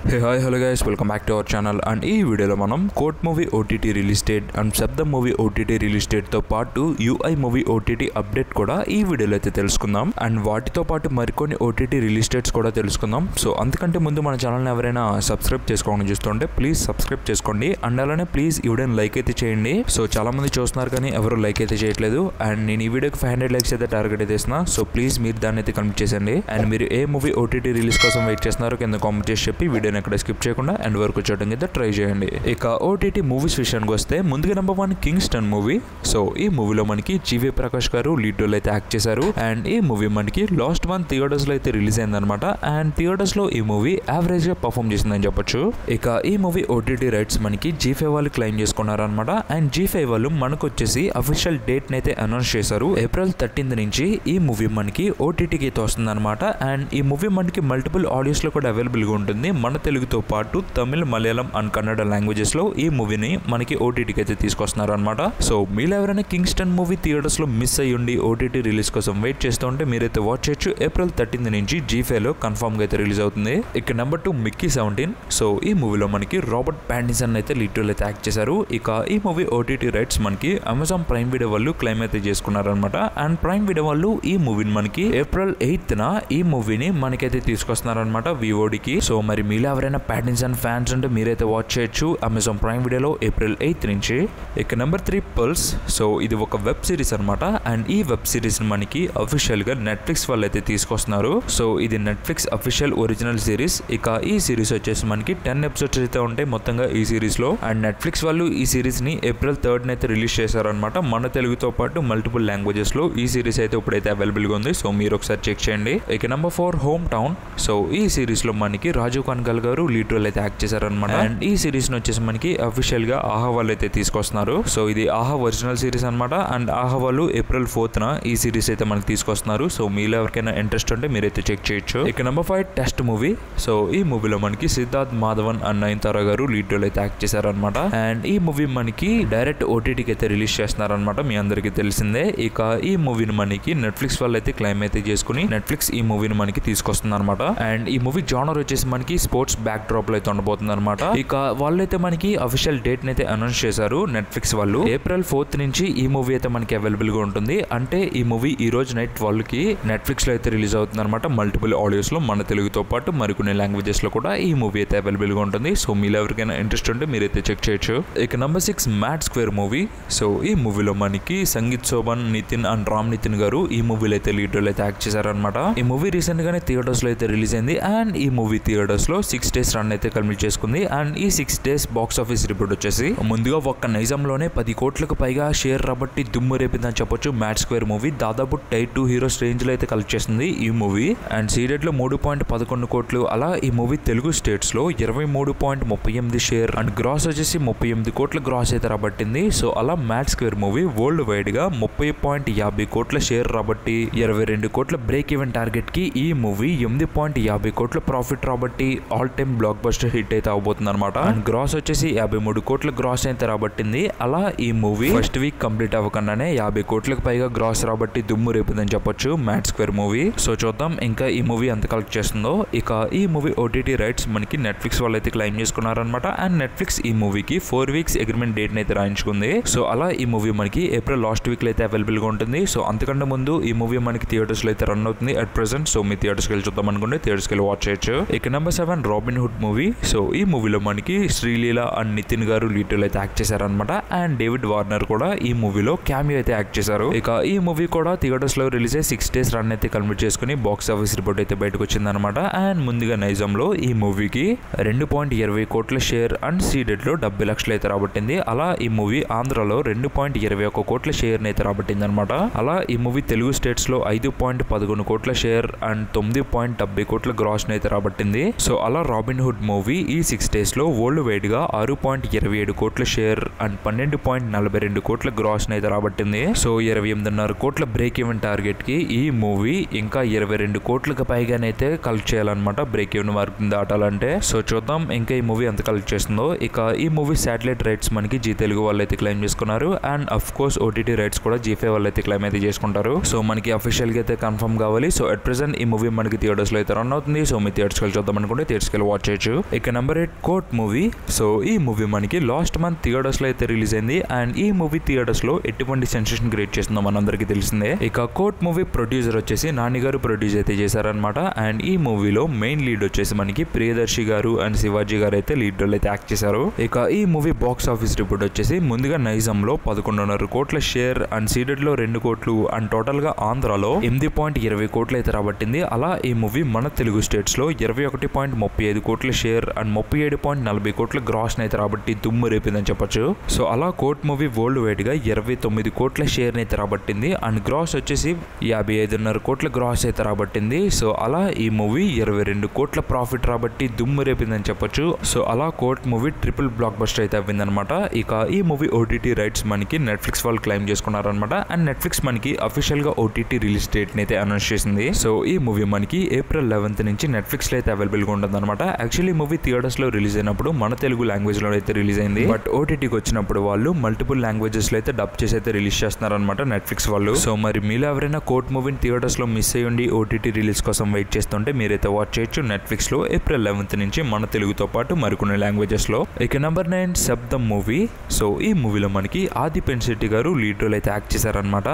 Hey hi hello guys, welcome back to our channel. And ఈ వీడియోలో మనం court movie OTT release date and శబ్దం movie OTT release date తో పాటు UI movie OTT update కూడా ఈ వీడియోలో అయితే తెలుసుకుందాం. అండ్ వాటితో పాటు మరికొన్ని ఓటీటీ రిలీజ్ డేట్స్ కూడా తెలుసుకుందాం. సో అందుకంటే ముందు మన ఛానల్ని ఎవరైనా సబ్స్క్రైబ్ చేసుకోవాలని చూస్తుంటే ప్లీజ్ సబ్స్క్రైబ్ చేసుకోండి. అండ్ అలానే ప్లీజ్ ఈ వీడియోని లైక్ అయితే చేయండి. సో చాలా మంది చూస్తున్నారు కానీ ఎవరు లైక్ అయితే చేయట్లేదు. అండ్ నేను ఈ వీడియోకి 500 లైక్స్ అయితే టార్గెట్ అయితే ఇస్తున్నా. సో ప్లీజ్ మీరు దాన్ని అయితే కంప్లీట్ చేయండి. అండ్ మీరు ఏ మూవీ ఓటీటీ రిలీజ్ కోసం వెయిట్ చేస్తున్నారో కింద కామెంట్ చేసి చెప్పి వీడియోని ఎక్కడ స్కిప్ చేయకుండా ఎండ్ వరకు చూడడం అయితే ట్రై చేయండి. ఇక ఓటీటీ మూవీస్ విషయానికి వస్తే ముందుగా నెంబర్ 1 కింగ్స్టన్ మూవీ. సో ఈ మూవీలో మనకి జీవీ ప్రకాష్ గారు లీడ్ రోల్ అయితే యాక్ట్ చేశారు. అండ్ ఈ మూవీ మనకి లాస్ట్ మంత్ థియేటర్స్ లో అయితే రిలీజ్ అయిందనమాట. అండ్ థియేటర్స్ లో ఈ మూవీ యావరేజ్ గా పర్ఫామ్ చేసిందని చెప్పొచ్చు. ఇక ఈ మూవీ ఓటీటీ రైట్స్ మనకి G5 వాళ్ళు క్లెయిమ్ చేసుకున్నారనమాట. అండ్ G5 వాళ్ళు మనకు వచ్చేసి అఫీషియల్ డేట్ అయితే అనౌన్స్ చేశారు. April 13th నుంచి ఈ మూవీ మనకి ఓటీటీకి అయితే వస్తుంది అనమాట. అండ్ ఈ మూవీ మనకి మల్టిపుల్ ఆడియోస్ లో కూడా అవైలబుల్ గా ఉంటుంది. మన తెలుగుతో పాటు తమిళ్, మలయాళం అండ్ కన్నడ లాంగ్వేజెస్ లో ఈ మూవీని మనకి ఓటీటీకి అయితే తీసుకొస్తున్నారు అనమాట. సో మీరు ఎవరైనా కింగ్స్టన్ మూవీ థియేటర్స్ లో మిస్ అయ్యుండి ఓటీటీ రిలీజ్ కోసం వెయిట్ చేస్తూ ఉంటే మీరైతే వాచ్ చేయొచ్చు. April 13th నుంచి G5 లో కన్ఫర్మ్ గా అయితే రిలీజ్ అవుతుంది. ఇక నెంబర్ 2 మిక్కీ 17. సో ఈ మూవీలో మనకి రాబర్ట్ ప్యాటిన్సన్ అయితే లీడ్ రోల్ అయితే యాక్ట్ చేశారు. ఇక ఈ మూవీ ఓటీటీ రైట్స్ మనకి అమెజాన్ ప్రైమ్ వీడియో వాళ్ళు క్లెయిమ్ అయితే చేసుకున్నారనమాట. అండ్ ప్రైమ్ వీడియో వాళ్ళు ఈ మూవీని మనకి April 8th ఈ మూవీని మనకైతే తీసుకొస్తున్నారనమాట VODకి. సో మరి మీలో ఎవరైనా ప్యాటిన్సన్ ఫ్యాన్స్ ఉంటే మీరైతే వాచ్ చేయొచ్చు అమెజాన్ ప్రైమ్ వీడియోలో April 8th నుంచి. ఇక నెంబర్ 3 పల్స్. సో ఇది ఒక వెబ్ సిరీస్ అనమాట. అండ్ ఈ వెబ్ సిరీస్ మనకి అఫీషియల్ గా నెట్ఫ్లిక్స్ వాళ్ళు అయితే తీసుకొస్తున్నారు. సో ఇది నెట్ఫ్లిక్స్ అఫీషియల్ ఒరిజినల్ సిరీస్. ఇక ఈ సిరీస్ వచ్చేసి మనకి 10 ఎపిసోడ్స్ అయితే ఉంటాయి మొత్తంగా ఈ సిరీస్ లో. అండ్ నెట్ఫ్లిక్స్ వాళ్ళు ఈ సిరీస్ ని April 3rd అయితే రిలీజ్ చేశారనమాట. మన తెలుగుతో పాటు మల్టిపుల్ లాంగ్వేజెస్ లో ఈ సిరీస్ అయితే ఇప్పుడైతే అవైలబుల్ గా ఉంది. సో మీరు ఒకసారి చెక్ చేయండి. ఇక నెంబర్ 4 హోమ్ టౌన్. సో ఈ సిరీస్ లో మనకి రాజీవ్ కనకాల్ గారు లీడ్ రోల్ అయితే యాక్ట్ చేశారనమాట. అండ్ ఈ సిరీస్ వచ్చేసి మనకి అఫీషియల్ గా ఆహా వాళ్ళు అయితే తీసుకొస్తున్నారు. సో ఇది ఆహా ఒరిజినల్ సిరీస్ అనమాట. అండ్ ఆహా వాళ్ళు April 4th ఈ సిరీస్ అయితే మనకి తీసుకొస్తున్నారు. సో మీలో ఎవరికైనా ఇంట్రెస్ట్ ఉంటే మీరైతే చెక్ చేయొచ్చు. ఇక నెంబర్ 5 టెస్ట్ మూవీ. సో ఈ మూవీలో మనకి సిద్ధార్థ్ మాధవన్ అండ్ నయనతార గారు లీడ్ రోల్ అయితే యాక్ట్ చేశారనమాట. అండ్ ఈ మూవీ మనకి డైరెక్ట్ ఓటీటీకి అయితే రిలీజ్ చేస్తున్నారనమాట. మీ అందరికీ తెలిసిందే. ఇక ఈ మూవీని మనకి నెట్ఫ్లిక్స్ వాళ్ళు అయితే క్లెయిమ్ అయితే చేసుకుని నెట్ఫ్లిక్స్ ఈ మూవీని మనకి తీసుకొస్తుంది అనమాట. అండ్ ఈ మూవీ జానర్ వచ్చేసి మనకి స్పోర్ట్స్ బ్యాక్ డ్రాప్ లో అయితే ఉండబోతుంది అనమాట. ఇక వాళ్ళైతే మనకి అఫీషియల్ డేట్ అయితే అనౌన్స్ చేశారు నెట్ఫ్లిక్స్ వాళ్ళు. April 4th నుంచి ఈ మూవీ అయితే మనకి అవైలబుల్ గా ఉంటుంది. అంటే ఈ మూవీ ఈ రోజు నైట్ 12 కి నెట్ఫ్లిక్స్ లో అయితే రిలీజ్ అవుతుంది అనమాట. మల్టిపుల్ ఆడియోస్ లో మన తెలుగుతో పాటు మరికొన్ని లాంగ్వేజెస్ లో కూడా ఈ మూవీ అయితే అవైలబుల్ గా ఉంటుంది. సో మీలో ఎవరికైనా ఇంట్రెస్ట్ ఉంటే మీరైతే చెక్ చేయొచ్చు. ఇక number 6 mad square movie. So ఈ మూవీలో మనకి సంగీత్ శోభన్, నితిన్ అండ్ రామ్ నితిన్ గారు ఈ మూవీలో అయితే లీడ్ రోల్ అయితే యాక్ట్ చేశారనమాట. ఈ మూవీ రీసెంట్ గానే థియేటర్స్ లో అయితే రిలీజ్ అయింది. అండ్ ఈ మూవీ థియేటర్స్ లో 6 days రన్ అయితే కంప్లీట్ చేసుకుంది. అండ్ ఈ 6 days బాక్స్ ఆఫీస్ రిపోర్ట్ వచ్చేసి ముందుగా ఒక్క నైజాంలోనే 10 కోట్లకు పైగా షేర్ రాబట్టి దుమ్ము రేపిందని చెప్పొచ్చు. మ్యాడ్ స్క్వేర్ మూవీ దాదాపు టైర్ 2 హీరోస్ రేంజ్ లో అయితే కలెక్ట్ చేస్తుంది ఈ మూవీ. అండ్ సీడెడ్ లో 3.11 కోట్లు. అలా ఈ మూవీ తెలుగు స్టేట్స్ లో 23.38 షేర్ అండ్ గ్రాస్ వచ్చేసి 38 కోట్ల గ్రాస్ అయితే రాబట్టింది. సో అలా mad square movie world wide గా 30.50 కోట్ల షేర్ రాబట్టి 22 కోట్ల బ్రేక్ ఈవెన్ టార్గెట్ కి ఈ మూవీ 8.50 కోట్ల ప్రాఫిట్ రాబట్టి all time blockbuster hit అయితే అవబోతుంది అనమాట. అండ్ గ్రాస్ వచ్చేసి 53 కోట్ల గ్రాస్ అయితే రాబట్టింది. అలా ఈ మూవీ ఫస్ట్ వీక్ కంప్లీట్ అవ్వకుండానే 50 కోట్లకు పైగా గ్రాస్ రాబట్టి దుమ్ము రేపుదని చెప్పొచ్చు మ్యాడ్ స్క్వేర్ మూవీ. సో చూద్దాం ఇంకా ఈ మూవీ ఎంత కలెక్ట్ చేస్తుందో. ఇక ఈ మూవీ ఓటీటీ రైట్స్ మనకి నెట్ఫ్లిక్స్ వాళ్ళు అయితే క్లెయిమ్ చేసుకున్నారనమాట. అండ్ నెట్ఫ్లిక్స్ ఈ మూవీకి 4 weeks అగ్రిమెంట్ డేట్ అయితే రాయించుకుంది. సో అలా ఈ మూవీ మనకి April లాస్ట్ వీక్ లో అయితే అవైలబుల్ గా ఉంటుంది. సో అంతకంటే ముందు ఈ మూవీ మనకి థియేటర్స్ లో అయితే రన్ అవుతుంది అట్ ప్రెసెంట్. సో మీ థియేటర్స్కి వెళ్ళి చూద్దాం అనుకుంటే థియేటర్స్కి వెళ్ళి వాచ్ చేయొచ్చు. ఇక number 7 robin hood movie. So ఈ మూవీలో మనకి శ్రీలీల అండ్ నితిన్ గారు లీడ్ రోల్ అయితే యాక్ట్ చేశారనమాట. అండ్ డేవిడ్ వార్నర్ కూడా ఈ మూవీలో క్యామియో అయితే యాక్ట్ చేశారు. ఇక ఈ మూవీ కూడా థియేటర్స్ లో రిలీజ్ అయ్యి 6 days రన్ అయితే కంప్లీట్ చేసుకుని బాక్స్ ఆఫీస్ రిపోర్ట్ అయితే బయటకు వచ్చింది అనమాట. అండ్ ముందుగా నైజాం లో ఈ మూవీకి 2.20 కోట్ల షేర్ అండ్ సీడెడ్ లో 70 లక్షలు అయితే రాబట్టింది. అలా ఈ మూవీ ఆంధ్రలో 2.21 కోట్ల షేర్ అయితే రాబట్టింది అనమాట. అలా ఈ మూవీ తెలుగు స్టేట్స్ లో 5.11 కోట్ల షేర్ అండ్ 9.70 కోట్ల గ్రాస్ అయితే రాబట్టింది. సో అలా రాబిన్ హుడ్ మూవీ ఈ 6 days లో వరల్డ్ వైడ్ గా 6.27 కోట్ల షేర్ అండ్ 12.42 కోట్ల గ్రాస్ అయితే రాబట్టింది. సో 28.5 కోట్ల బ్రేక్ ఈవెన్ టార్గెట్ కి ఈ మూవీ ఇంకా 22 కోట్లకు పైగానైతే కలెక్ట్ చేయాలన్నమాట బ్రేక్ ఈవెన్ వరకు దాటాలంటే. సో చూద్దాం ఇంకా ఈ మూవీ ఎంత కలెక్ట్ చేస్తుందో. ఇక ఈ మూవీ శాటిలైట్ రైట్స్ మనకి జీ తెలుగు వాళ్ళు అయితే క్లెయిమ్ చేసుకున్నారు. And of course OTT rights కూడా G5 వాళ్ళు అయితే క్లెయిమ్ అయితే చేసుకుంటారు. సో మనకి అఫీషియల్ గా అయితే కన్ఫర్మ్ కావాలి. సో అట్ ప్రెసెంట్ ఈ మూవీ మనకి థియేటర్స్ లో అయితే రన్ అవుతుంది. సో మీ థియేటర్స్ వెళ్ళి చూద్దాం అనుకుంటే థియేటర్స్ తీసుకెళ్ళి వాచ్ చేయొచ్చు. ఇక నెంబర్ 8 కోర్ట్ మూవీ. సో ఈ మూవీ మనకి లాస్ట్ మంత్ థియేటర్స్ లో అయితే రిలీజ్ అయింది అండ్ ఈ మూవీ థియేటర్స్ లో ఎటువంటి సెన్సేషన్ క్రియేట్ చేస్తుందో మనందరికీ తెలిసిందే. ఇక కోర్ట్ మూవీ ప్రొడ్యూసర్ వచ్చేసి నాని గారు ప్రొడ్యూస్ అయితే చేశారనమాట. అండ్ ఈ మూవీలో మెయిన్ లీడ్ వచ్చేసి మనకి ప్రియదర్శి గారు అండ్ శివాజీ గారు అయితే లీడ్ రోల్ అయితే యాక్ట్ చేశారు. ఇక ఈ మూవీ బాక్స్ ఆఫీస్ రిపోర్ట్ వచ్చేసి ముందుగా నైజాంలో 11.5 కోట్ల షేర్ అండ్ సీడెడ్ లో 2 కోట్లు అండ్ టోటల్ గా ఆంధ్రాలో 8.20 కోట్లు అయితే రాబట్టింది. అలా ఈ మూవీ మన తెలుగు స్టేట్స్ లో 21.35 కోట్ల షేర్ అండ్ 37.40 కోట్ల గ్రాస్ అయితే రాబట్టి దుమ్ము రేపిందని చెప్పొచ్చు. సో అలా కోర్ట్ మూవీ వరల్డ్ వైడ్ గా 29 కోట్ల షేర్ అయితే రాబట్టింది అండ్ గ్రాస్ వచ్చేసి 55.5 కోట్ల గ్రాస్ అయితే రాబట్టింది. సో అలా ఈ మూవీ 22 కోట్ల ప్రాఫిట్ రాబట్టి దుమ్ము రేపిందని చెప్పొచ్చు. సో అలా court movie triple block buster అయితే అవ్విందనమాట. ఇక ఈ మూవీ ఓటీటీ రైట్స్ మనకి నెట్ఫ్లిక్స్ వాళ్ళు క్లెయిమ్ చేసుకున్నారనమాట. అండ్ నెట్ఫ్లిక్స్ మనకి అఫీషియల్ గా ఓటీటీ రిలీజ్ డేట్ అయితే అనౌన్స్ చేసింది. సో ఈ మూవీ మనకి ఏప్రిల్ 11th నుంచి నెట్ఫ్లిక్స్ లో అయితే అవైలబుల్ గా ఉంటుంది అనమాట. యాక్చువల్లీ ఈ మూవీ థియేటర్స్ లో రిలీజ్ అయినప్పుడు మన తెలుగు లాంగ్వేజ్ లో అయితే రిలీజ్ అయింది. బట్ ఓటీటీకి వచ్చినప్పుడు వాళ్ళు మల్టిపుల్ లాంగ్వేజెస్ లో అయితే డబ్ చేసి అయితే రిలీజ్ చేస్తున్నారనమాట నెట్ఫ్లిక్స్ వాళ్ళు. సో మరి మీలో ఎవరైనా కోర్ట్ మూవీని థియేటర్స్ లో మిస్ అయ్యండి ఓటీటీ రిలీజ్ కోసం వెయిట్ చేస్తుంటే మీరైతే వాచ్ చేయొచ్చు నెట్ఫ్లిక్స్ లో ఏప్రిల్ 11th నుంచి మన తెలుగుతో పాటు మరికొన్ని లాంగ్వేజెస్ లో. ఇక నెంబర్ 9 శబ్దం మూవీ. సో ఈ మూవీలో మనకి ఆది పెన్శెట్టి గారు లీడ్ రోల్ అయితే యాక్ట్ చేశారనమాట.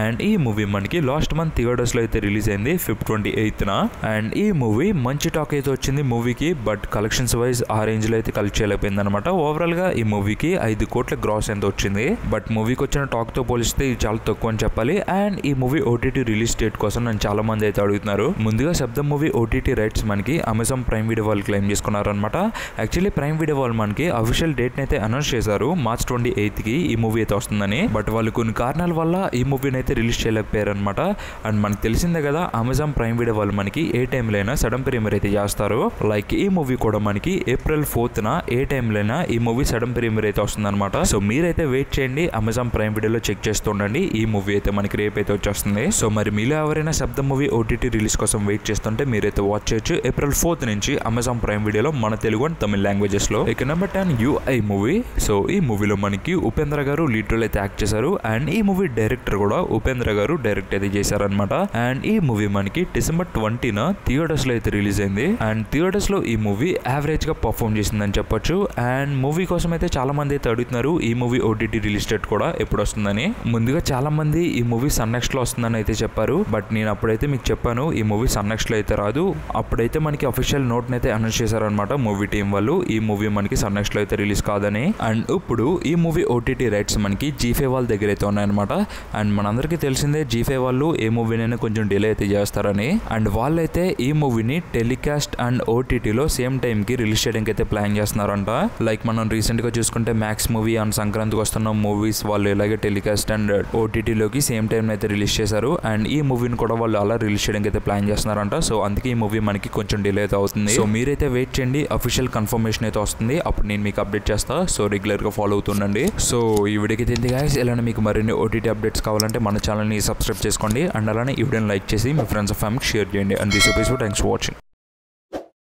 అండ్ ఈ మూవీ మనకి లాస్ట్ మంత్ థియేటర్స్ లో అయితే రిలీజ్ అయింది Feb 28th. అండ్ ఈ మూవీ మంచి టాక్ అయితే వచ్చింది మూవీకి. బట్ కలెక్షన్స్ వైజ్ ఆ రేంజ్ లో అయితే కలెక్ట్ చేయలేకపోయింది అనమాట. ఓవరాల్ గా ఈ మూవీకి 5 కోట్ల గ్రాస్ ఎంత వచ్చింది. బట్ మూవీకి వచ్చిన టాక్ తో పోలిస్తే ఇది చాలా తక్కువ అని చెప్పాలి. అండ్ ఈ మూవీ ఓటీటీ రిలీజ్ డేట్ కోసం నన్ను చాలా మంది అయితే అడుగుతున్నారు. ముందుగా శబ్దం మూవీ ఓటీటీ రైట్స్ మనకి అమెజాన్ ప్రైమ్ వీడియో వాళ్ళు క్లెయిమ్ చేసుకున్నారనమాట. యాక్చువల్లీ ప్రైమ్ వీడియో వాళ్ళు మనకి అఫీషియల్ డేట్ అయితే అనౌన్స్ చేశారు March 28th కి ఈ మూవీ అయితే వస్తుందని. బట్ వాళ్ళు కొన్ని కారణాల వల్ల ఈ మూవీని అయితే రిలీజ్ చేయలేకపోయారు అనమాట. అండ్ మనకు తెలిసిందే కదా అమెజాన్ ప్రైమ్ వీడియో వాళ్ళు మనకి ఏ టైంలో అయినా సడన్ ప్రీమియర్ అయితే చేస్తారు. లైక్ ఈ మూవీ కూడా మనకి April 4th ఏ టైంలో అయినా ఈ మూవీ సడన్ ప్రీమియర్ అయితే వస్తుంది అనమాట. సో మీరైతే వెయిట్ చేయండి, అమెజాన్ ప్రైమ్ వీడియోలో చెక్ చేస్తుండండి. ఈ మూవీ అయితే మనకి రేపు అయితే వచ్చేస్తుంది. సో మరి మీలో ఎవరైనా శబ్దం మూవీ ఓటీటీ రిలీజ్ కోసం వెయిట్ చేస్తుంటే మీరైతే వాచ్ చేయొచ్చు April 4th నుంచి అమెజాన్ ప్రైమ్ వీడియోలో మన తెలుగు అండ్ తమిళ లాంగ్వేజెస్ లో. ఇక నెంబర్ 10 UI మూవీ. సో ఈ మూవీలో మనకి ఉపేంద్ర గారు లీడ్ రోల్ అయితే యాక్ట్ చేశారు. అండ్ ఈ మూవీ డైరెక్టర్ కూడా ఉపేంద్ర గారు డైరెక్ట్ అయితే చేశారనమాట. అండ్ ఈ మూవీ మనకి December 20th థియేటర్స్ లో అయితే రిలీజ్ అయింది. అండ్ థియేటర్స్ లో ఈ మూవీ యావరేజ్ గా పర్ఫార్మ్ చేసిందని చెప్పొచ్చు. అండ్ మూవీ కోసం అయితే చాలా మంది అయితే అడుగుతున్నారు ఈ మూవీ ఓటీటీ రిలీజ్ డేట్ కూడా ఎప్పుడు వస్తుందని. ముందుగా చాలా మంది ఈ మూవీ సన్ నెక్స్ట్ లో వస్తుందని అయితే చెప్పారు. బట్ నేను అప్పుడైతే మీకు చెప్పాను ఈ మూవీ సన్ నెక్స్ట్ లో అయితే రాదు. అప్పుడైతే మనకి అఫీషియల్ నోట్ అయితే అనౌన్స్ చేశారనమాట మూవీ టీం వాళ్ళు ఈ మూవీ మనకి సన్ నెక్స్ట్ లో అయితే రిలీజ్ కాదని. అండ్ ఇప్పుడు ఈ మూవీ ఓటీటీ రైట్స్ మనకి G5 వాళ్ళ దగ్గర అయితే ఉన్నాయన్నమాట. అండ్ మనందరికీ తెలిసిందే G5 వాళ్ళు ఏ మూవీనైనా కొంచెం డిలే అయితే చేస్తారని. అండ్ వాళ్ళైతే ఈ మూవీని టెలికాస్ట్ అండ్ ఓటీటీలో సేమ్ టైం కి రిలీజ్ చేయడానికి అయితే ప్లాన్ చేస్తున్నారంట. లైక్ మనం రీసెంట్ గా చూసుకుంటే మ్యాక్స్ మూవీ అండ్ సంక్రాంతికి వస్తున్న మూవీస్ వాళ్ళు ఇలాగే టెలికాస్ట్ అండ్ ఓటీటీలోకి సేమ్ టైం అయితే రిలీజ్ చేశారు. అండ్ ఈ మూవీని కూడా వాళ్ళు అలా రిలీజ్ చేయడానికి అయితే ప్లాన్ చేస్తున్నారంట. సో అందుకే ఈ మూవీ మనకి కొంచెం డిలే అయితే అవుతుంది. సో మీరైతే వెయిట్ చేయండి, అఫీషియల్ కన్ఫర్మేషన్ అయితే వస్తుంది, అప్పుడు నేను మీకు అప్డేట్ చేస్తా. సో రెగ్యులర్ గా ఫాలో అవుతుండండి. సో ఈ వీడియోకి తింది గాయస్, ఇలానే మీకు మరిన్ని ఓటీటీ అప్డేట్స్ కావాలంటే మన ఛానల్ని సబ్స్క్రైబ్ చేసుకోండి. అండ్ అలానే ఈ వీడియోని లైక్ చేసి మీ ఫ్రెండ్స్ అండ్ ఫ్యామిలీకి షేర్ చేయండి. And this episode thanks for watching.